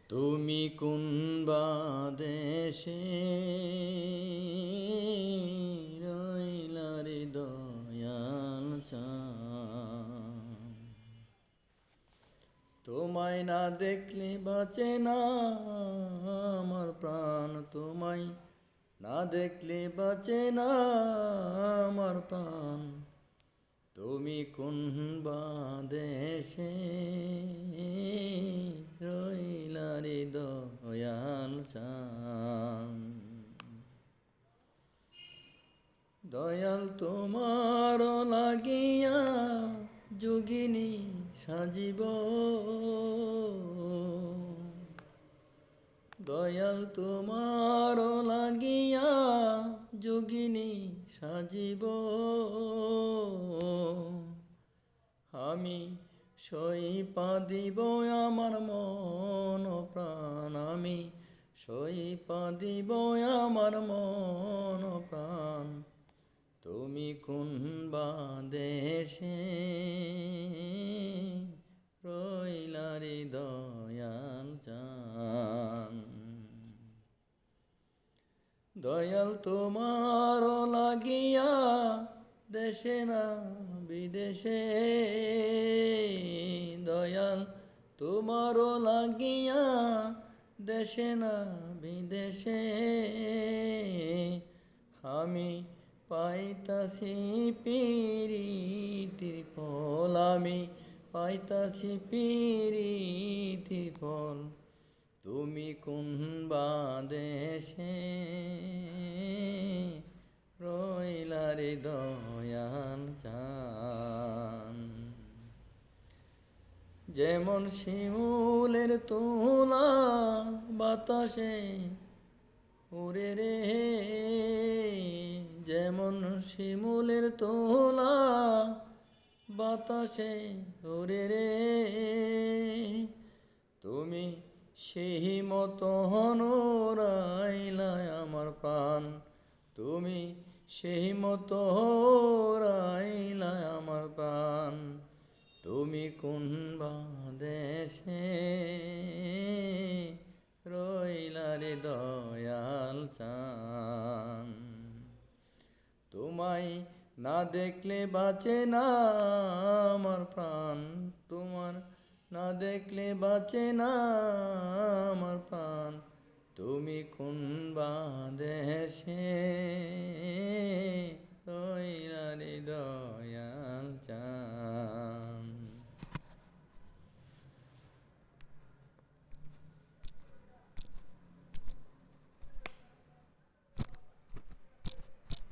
তুমি কোন বা দেশে রইলা রে দয়াল চাঁদ? তোমায় না দেখলে বাঁচে না আমার প্রাণ, তোমায় না দেখলে বাঁচে না আমার প্রাণ। তুমি কোন বা দেশে রইলা রে দয়াল চাঁদ? দয়াল তোমার লাগিয়া যোগিনী সাজিব, দয়াল তোমার লাগিয়া যোগিনী সাজিব। আমি সইপা দিব আমার মন প্রাণ, আমি সইপা দিব আমার মন প্রাণ। তুমি কোন বা দেশে রইলা রে দয়াল চাঁদ? দয়াল তোমার লাগিয়া দেশে না বিদেশে, দয়াল তোমার লাগিয়া দেশে না বিদেশে। আমি পাইতাছি পিরিতির ফল, আমি পাইতাছি পিরিতির ফল। তুমি কোন বা দেশে রইলা রে দয়াল চাঁদ? যেমন শিমুলের তোলা বাতাসে উড়ে রে, যেমন শিমুলের তোলা বাতাসে উড়ে রে। তুমি সেই মতো হনুরাইলা আমার প্রাণ, তুমি সেই মতো হরাইলা আমার প্রাণ। তুমি কোন বা দেশে রইলা রে দয়াল চাঁদ? তোমায় না দেখলে বাঁচে না আমার প্রাণ, তোমার না দেখলে বাঁচে না আমার প্রাণ। তুমি কোন বা দেশে রইলা রে দয়াল চাঁদ?